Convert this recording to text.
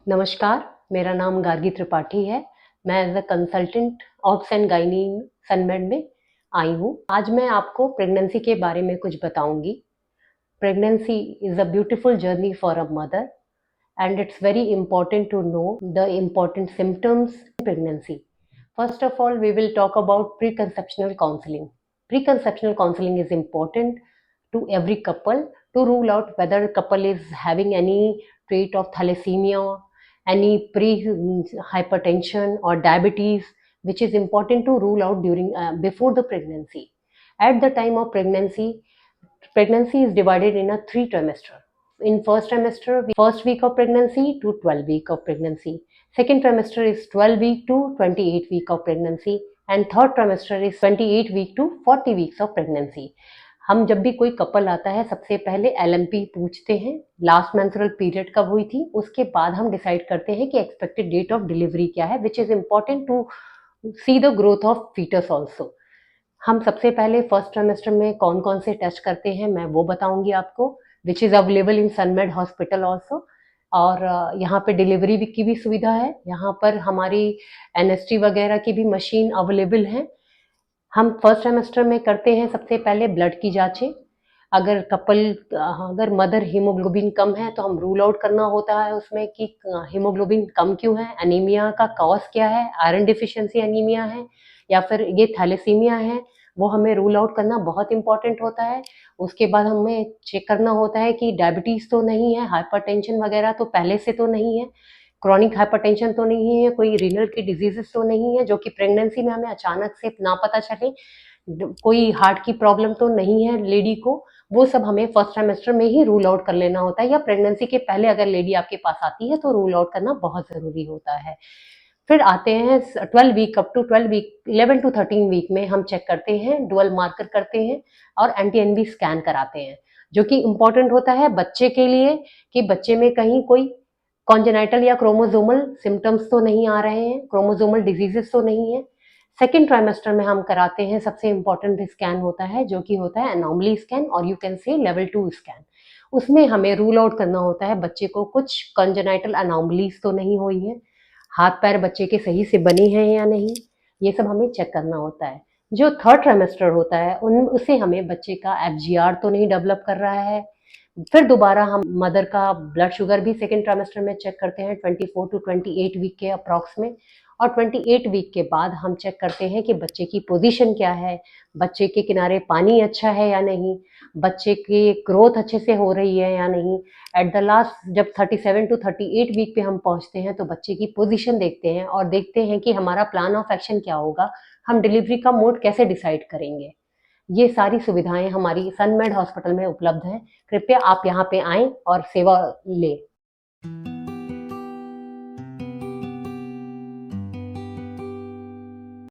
नमस्कार, मेरा नाम गार्गी त्रिपाठी है। मैं as a consultant obs and gynae Sunmed में आई हूँ। आज मैं आपको प्रेगनेंसी के बारे में कुछ बताऊँगी। Pregnancy is a beautiful journey for a mother and it's very important to know the important symptoms in pregnancy. First of all, we will talk about preconceptional counseling. Preconceptional counseling is important to every couple to rule out whether a couple is having any trait of thalassemia, any pre-hypertension or diabetes, which is important to rule out during before the pregnancy. At the time of pregnancy, pregnancy is divided in a 3 trimester. In first trimester, first week of pregnancy to 12 week of pregnancy. Second trimester is 12 week to 28 week of pregnancy. And third trimester is 28 week to 40 weeks of pregnancy. हम जब भी कोई couple आता है सबसे पहले LMP पूछते हैं, लास्ट मेंस्ट्रुअल पीरियड कब हुई थी, उसके बाद हम डिसाइड करते हैं कि एक्सपेक्टेड डेट ऑफ डिलीवरी क्या है, which is important to see the growth of foetus also. हम सबसे पहले फर्स्ट ट्राइमेस्टर में कौन कौन से टेस्ट करते हैं मैं वो बताऊंगी आपको, which is available in Sunmed hospital also. और यहाँ पे डिलीवरी की भी सुविधा है, यहाँ पर हमारी NST वगैरह की भी मशीन अवेलेबल है। हम फर्स्ट ट्राइमेस्टर में करते हैं सबसे पहले ब्लड की जांचें। अगर मदर हीमोग्लोबिन कम है तो हम रूल आउट करना होता है उसमें कि हीमोग्लोबिन कम क्यों है, एनीमिया का कॉज क्या है, आयरन डिफिशिएंसी एनीमिया है या फिर ये थैलेसीमिया है, वो हमें रूल आउट करना बहुत इंपॉर्टेंट होता है। उसके बाद हमें चेक करना होता है कि डायबिटीज़ तो नहीं है, हाइपरटेंशन वगैरह तो पहले से तो नहीं है, क्रॉनिक हाइपरटेंशन तो नहीं है, कोई रीनल की डिजीजेस तो नहीं है जो कि प्रेगनेंसी में हमें अचानक से ना पता चले, कोई हार्ट की प्रॉब्लम तो नहीं है लेडी को। वो सब हमें फर्स्ट ट्राइमेस्टर में ही रूल आउट कर लेना होता है, या प्रेगनेंसी के पहले अगर लेडी आपके पास आती है तो रूल आउट करना बहुत ज़रूरी होता है। फिर आते हैं 12 week, up to 12 week, 11 to 13 week में हम चेक करते हैं, डुअल मार्कर करते हैं और एंटी-एनवी स्कैन कराते हैं, जो कि इम्पोर्टेंट होता है बच्चे के लिए कि बच्चे में कहीं कोई कॉन्जेनाइटल या क्रोमोसोमल सिम्टम्स तो नहीं आ रहे हैं, क्रोमोसोमल डिजीजेस तो नहीं है। सेकेंड ट्राइमेस्टर में हम कराते हैं, सबसे इम्पोर्टेंट स्कैन होता है जो कि होता है एनॉमली स्कैन और you can say level 2 scan. उसमें हमें रूल आउट करना होता है बच्चे को कुछ कॉन्जेनाइटल अनॉमलीज तो नहीं हुई है, हाथ पैर बच्चे के सही से बने हैं या नहीं, ये सब हमें चेक करना होता है। जो थर्ड ट्राइमेस्टर होता है उन उसे हमें बच्चे का FGR तो नहीं डेवलप कर रहा है। फिर दोबारा हम मदर का ब्लड शुगर भी सेकेंड ट्राइमेस्टर में चेक करते हैं 24 टू 28 वीक के अप्रॉक्स में, और 28 वीक के बाद हम चेक करते हैं कि बच्चे की पोजीशन क्या है, बच्चे के किनारे पानी अच्छा है या नहीं, बच्चे की ग्रोथ अच्छे से हो रही है या नहीं। एट द लास्ट जब 37 टू 38 वीक पे हम पहुंचते हैं तो बच्चे की पोजीशन देखते हैं और देखते हैं कि हमारा प्लान ऑफ एक्शन क्या होगा, हम डिलीवरी का मोड कैसे डिसाइड करेंगे। ये सारी सुविधाएं हमारी सनमेड हॉस्पिटल में उपलब्ध हैं। कृपया आप यहाँ पे आएं और सेवा लें।